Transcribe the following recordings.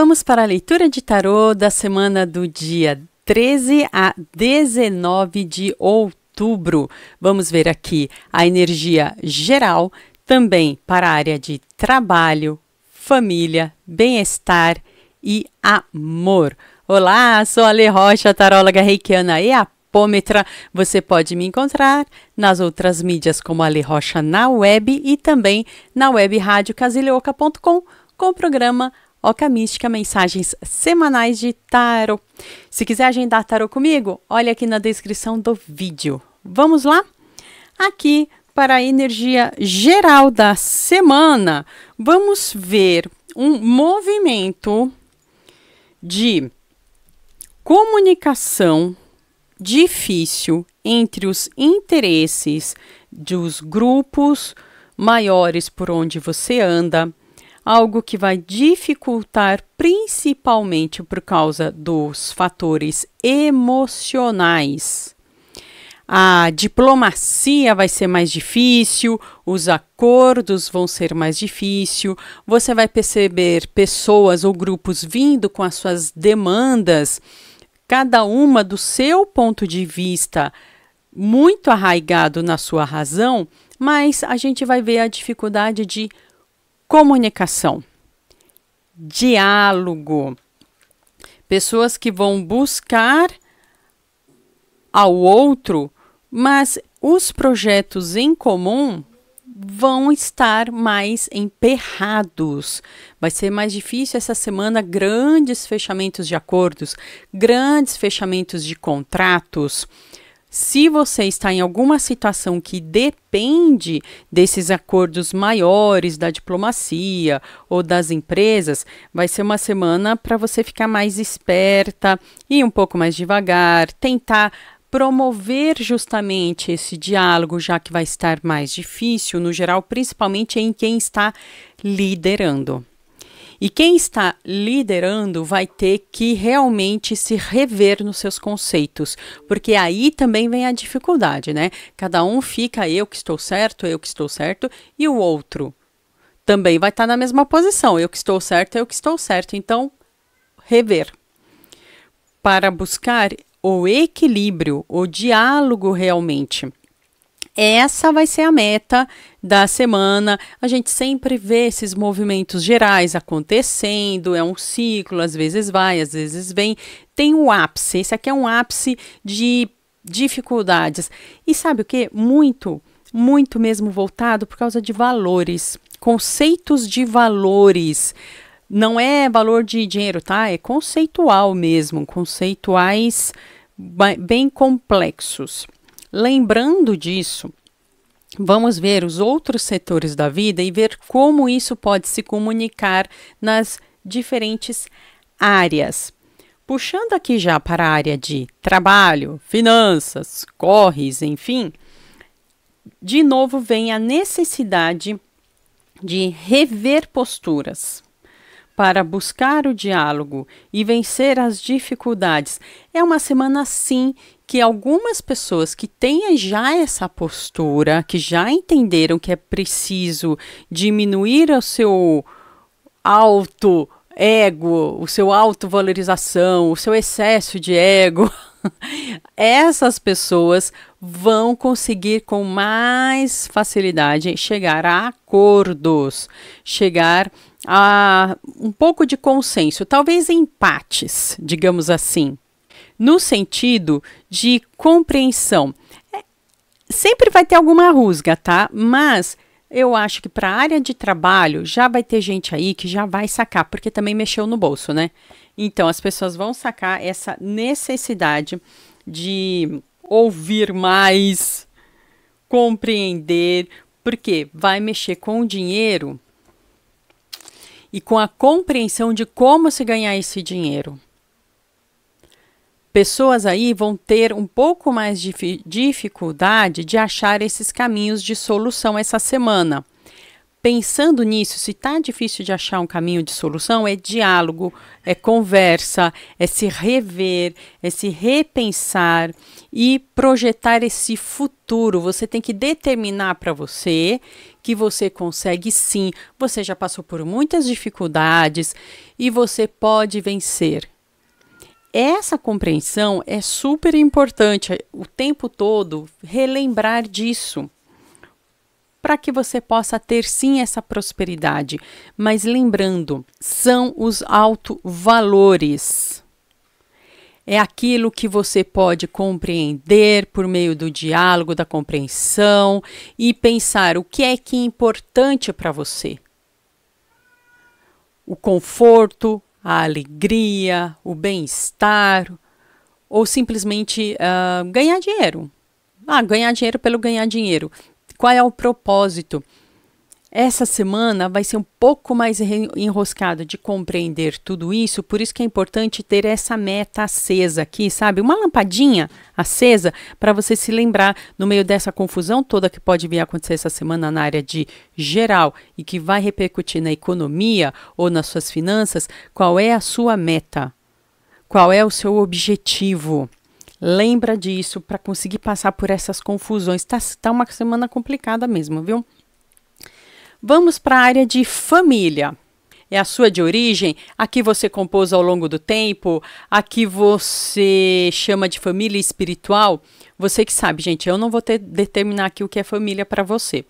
Vamos para a leitura de tarô da semana do dia 13 a 19 de outubro. Vamos ver aqui a energia geral, também para a área de trabalho, família, bem-estar e amor. Olá, sou a Lê Rocha, taróloga reikiana e apômetra. Você pode me encontrar nas outras mídias como a Lê Rocha na web e também na web radiocasileuca.com com o programa Oca Mística, mensagens semanais de tarô. Se quiser agendar tarô comigo, olha aqui na descrição do vídeo. Vamos lá? Aqui para a energia geral da semana, vamos ver um movimento de comunicação difícil entre os interesses dos grupos maiores por onde você anda. Algo que vai dificultar principalmente por causa dos fatores emocionais. A diplomacia vai ser mais difícil, os acordos vão ser mais difíceis, você vai perceber pessoas ou grupos vindo com as suas demandas, cada uma do seu ponto de vista, muito arraigado na sua razão, mas a gente vai ver a dificuldade de comunicação, diálogo, pessoas que vão buscar ao outro, mas os projetos em comum vão estar mais emperrados. Vai ser mais difícil essa semana, grandes fechamentos de acordos, grandes fechamentos de contratos. Se você está em alguma situação que depende desses acordos maiores da diplomacia ou das empresas, vai ser uma semana para você ficar mais esperta, ir um pouco mais devagar, tentar promover justamente esse diálogo, já que vai estar mais difícil, no geral, principalmente em quem está liderando. E quem está liderando vai ter que realmente se rever nos seus conceitos, porque aí também vem a dificuldade, né? Cada um fica eu que estou certo, e o outro também vai estar na mesma posição, eu que estou certo, então rever. Para buscar o equilíbrio, o diálogo realmente. Essa vai ser a meta da semana. A gente sempre vê esses movimentos gerais acontecendo, é um ciclo, às vezes vai, às vezes vem. Tem um ápice, esse aqui é um ápice de dificuldades. E sabe o que? Muito mesmo voltado por causa de valores, conceitos de valores. Não é valor de dinheiro, tá? É conceitual mesmo, conceituais bem complexos. Lembrando disso, vamos ver os outros setores da vida e ver como isso pode se comunicar nas diferentes áreas. Puxando aqui já para a área de trabalho, finanças, corres, enfim, de novo vem a necessidade de rever posturas para buscar o diálogo e vencer as dificuldades. É uma semana, sim, que algumas pessoas que têm já essa postura, que já entenderam que é preciso diminuir o seu alto ego, o seu autovalorização, o seu excesso de ego, essas pessoas vão conseguir com mais facilidade chegar a acordos, chegar a um pouco de consenso, talvez empates, digamos assim, no sentido de compreensão. Sempre vai ter alguma rusga, tá? Mas eu acho que para a área de trabalho já vai ter gente aí que já vai sacar, porque também mexeu no bolso, né? Então as pessoas vão sacar essa necessidade de ouvir mais, compreender, porque vai mexer com o dinheiro e com a compreensão de como se ganhar esse dinheiro. Pessoas aí vão ter um pouco mais de dificuldade de achar esses caminhos de solução essa semana. Pensando nisso, se está difícil de achar um caminho de solução, é diálogo, é conversa, é se rever, é se repensar e projetar esse futuro. Você tem que determinar para você que você consegue sim. Você já passou por muitas dificuldades e você pode vencer. Essa compreensão é super importante o tempo todo, relembrar disso, para que você possa ter sim essa prosperidade. Mas lembrando, são os autovalores. É aquilo que você pode compreender por meio do diálogo, da compreensão e pensar o que é importante para você. O conforto, a alegria, o bem-estar ou simplesmente ganhar dinheiro. Ganhar dinheiro pelo ganhar dinheiro. Qual é o propósito? Essa semana vai ser um pouco mais enroscada de compreender tudo isso, por isso que é importante ter essa meta acesa aqui, sabe? Uma lampadinha acesa para você se lembrar no meio dessa confusão toda que pode vir a acontecer essa semana na área de geral e que vai repercutir na economia ou nas suas finanças, qual é a sua meta? Qual é o seu objetivo? Lembra disso para conseguir passar por essas confusões. Tá uma semana complicada mesmo, viu? Vamos para a área de família. É a sua de origem, a que você compôs ao longo do tempo, a que você chama de família espiritual. Você que sabe, gente, eu não vou determinar aqui o que é família para você.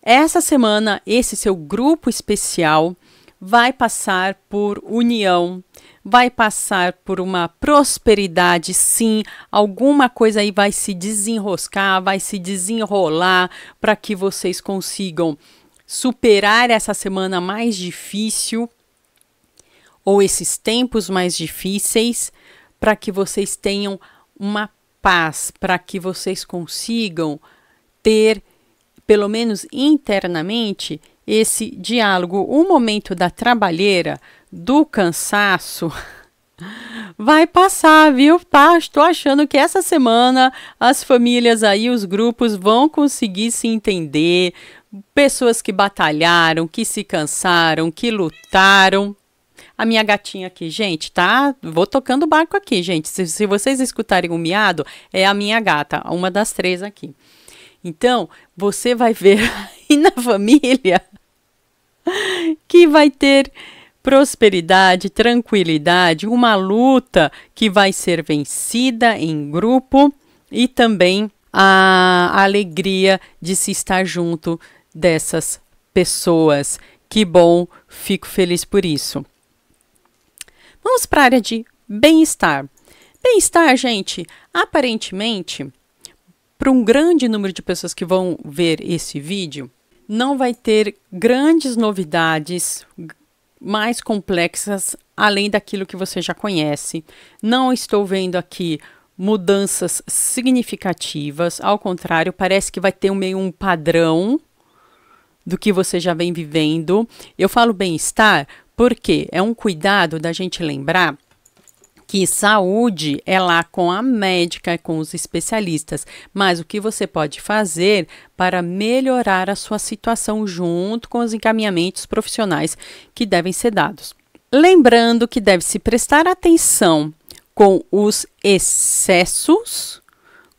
Essa semana, esse seu grupo especial vai passar por união, vai passar por uma prosperidade, sim, alguma coisa aí vai se desenroscar, vai se desenrolar para que vocês consigam superar essa semana mais difícil ou esses tempos mais difíceis, para que vocês tenham uma paz, para que vocês consigam ter, pelo menos internamente, esse diálogo. O momento da trabalheira, do cansaço, vai passar, viu? Estou achando que essa semana as famílias aí, os grupos vão conseguir se entender. Pessoas que batalharam, que se cansaram, que lutaram. A minha gatinha aqui, gente, tá? Vou tocando o barco aqui, gente. Se vocês escutarem um miado, é a minha gata, uma das 3 aqui. Então, você vai ver aí na família que vai ter prosperidade, tranquilidade, uma luta que vai ser vencida em grupo e também a alegria de se estar junto dessas pessoas. Que bom, fico feliz por isso. Vamos para a área de bem-estar. Bem-estar, gente, aparentemente, para um grande número de pessoas que vão ver esse vídeo, não vai ter grandes novidades mais complexas além daquilo que você já conhece. Não estou vendo aqui mudanças significativas, ao contrário, parece que vai ter meio um padrão do que você já vem vivendo. Eu falo bem-estar porque é um cuidado da gente lembrar que saúde é lá com a médica, com os especialistas, mas o que você pode fazer para melhorar a sua situação junto com os encaminhamentos profissionais que devem ser dados. Lembrando que deve se prestar atenção com os excessos,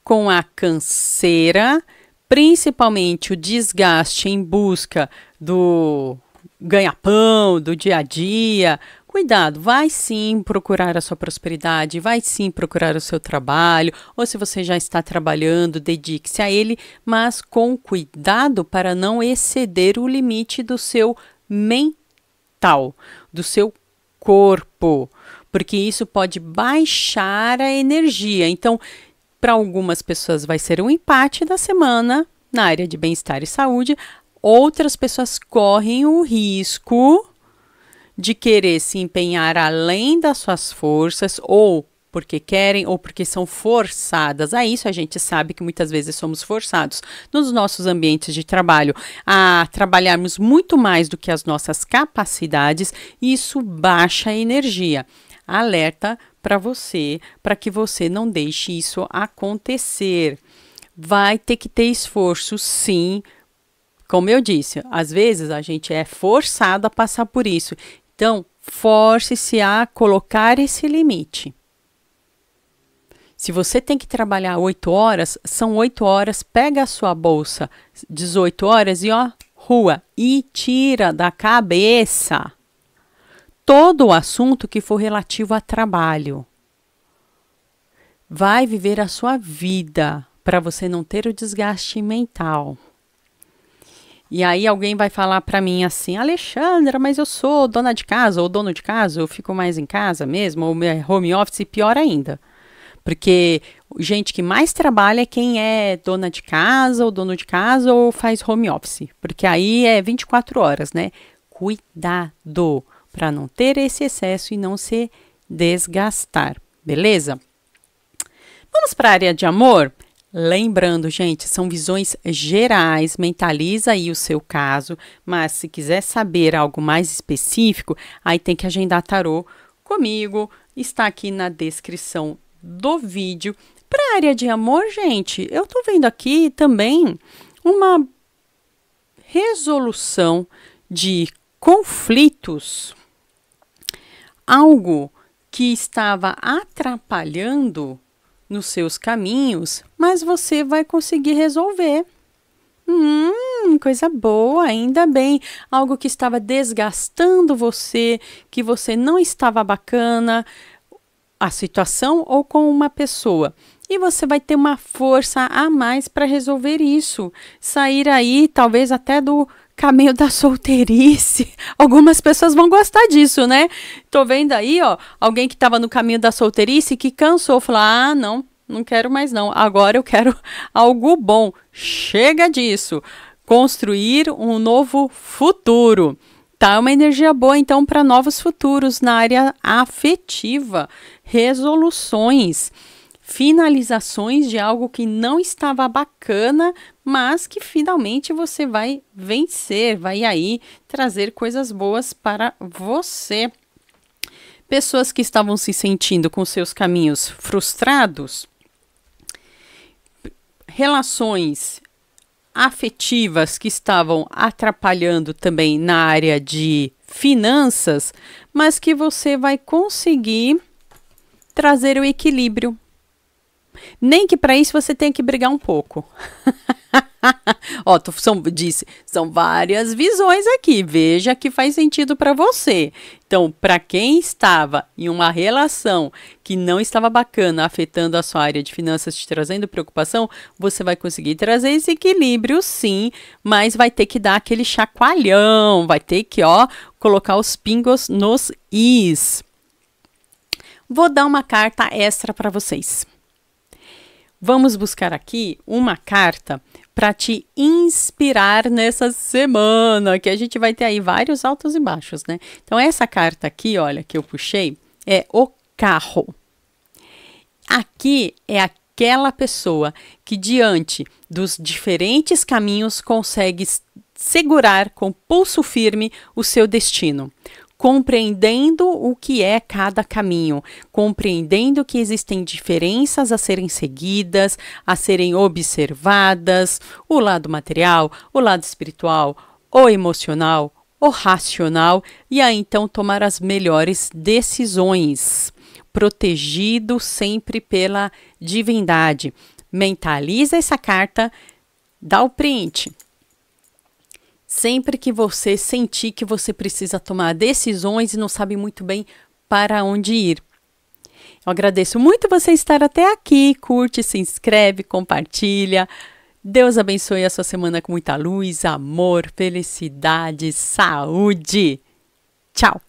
com a canseira, principalmente o desgaste em busca do ganha-pão, do dia a dia. Cuidado, vai sim procurar a sua prosperidade, vai sim procurar o seu trabalho, ou se você já está trabalhando, dedique-se a ele, mas com cuidado para não exceder o limite do seu mental, do seu corpo, porque isso pode baixar a energia. Então, para algumas pessoas vai ser um empate da semana na área de bem-estar e saúde, outras pessoas correm o risco de querer se empenhar além das suas forças, ou porque querem, ou porque são forçadas a isso. A gente sabe que muitas vezes somos forçados nos nossos ambientes de trabalho a trabalharmos muito mais do que as nossas capacidades, e isso baixa a energia. Alerta para você, para que você não deixe isso acontecer. Vai ter que ter esforço, sim, Como eu disse, às vezes a gente é forçado a passar por isso. Então, force-se a colocar esse limite. Se você tem que trabalhar 8 horas, são 8 horas, pega a sua bolsa 18 horas e rua, e tira da cabeça todo o assunto que for relativo a trabalho. Vai viver a sua vida para você não ter o desgaste mental. E aí alguém vai falar para mim assim, Alexandra, mas eu sou dona de casa ou dono de casa, eu fico mais em casa mesmo, ou home office, pior ainda. Porque gente que mais trabalha é quem é dona de casa ou dono de casa ou faz home office. Porque aí é 24 horas, né? Cuidado para não ter esse excesso e não se desgastar, beleza? Vamos para a área de amor? Lembrando, gente, são visões gerais, mentaliza aí o seu caso, mas se quiser saber algo mais específico, aí tem que agendar tarô comigo, está aqui na descrição do vídeo. Para a área de amor, gente, eu tô vendo aqui também uma resolução de conflitos, algo que estava atrapalhando nos seus caminhos, mas você vai conseguir resolver. Coisa boa, ainda bem. Algo que estava desgastando você, que você não estava bacana, a situação ou com uma pessoa. E você vai ter uma força a mais para resolver isso. Sair aí, talvez até do caminho da solteirice. Algumas pessoas vão gostar disso, né? Tô vendo aí, alguém que estava no caminho da solteirice que cansou, falou, não quero mais não. Agora eu quero algo bom. Chega disso. Construir um novo futuro. Tá, uma energia boa, então, para novos futuros na área afetiva. Resoluções. Finalizações de algo que não estava bacana, mas que finalmente você vai vencer, vai aí trazer coisas boas para você. Pessoas que estavam se sentindo com seus caminhos frustrados, relações afetivas que estavam atrapalhando também na área de finanças, mas que você vai conseguir trazer o equilíbrio. Nem que para isso você tenha que brigar um pouco. São várias visões aqui. Veja que faz sentido para você. Então, para quem estava em uma relação que não estava bacana, afetando a sua área de finanças, te trazendo preocupação, você vai conseguir trazer esse equilíbrio, sim, mas vai ter que dar aquele chacoalhão, vai ter que, colocar os pingos nos is. Vou dar uma carta extra para vocês. Vamos buscar aqui uma carta para te inspirar nessa semana, que a gente vai ter aí vários altos e baixos, né? Então, essa carta aqui, olha, que eu puxei, é o carro. Aqui é aquela pessoa que, diante dos diferentes caminhos, consegue segurar com pulso firme o seu destino. Compreendendo o que é cada caminho, compreendendo que existem diferenças a serem seguidas, a serem observadas, o lado material, o lado espiritual, o emocional, o racional, e aí então tomar as melhores decisões, protegido sempre pela divindade. Mentaliza essa carta, dá o print. Sempre que você sentir que você precisa tomar decisões e não sabe muito bem para onde ir. Eu agradeço muito você estar até aqui. Curte, se inscreve, compartilha. Deus abençoe a sua semana com muita luz, amor, felicidade, saúde. Tchau!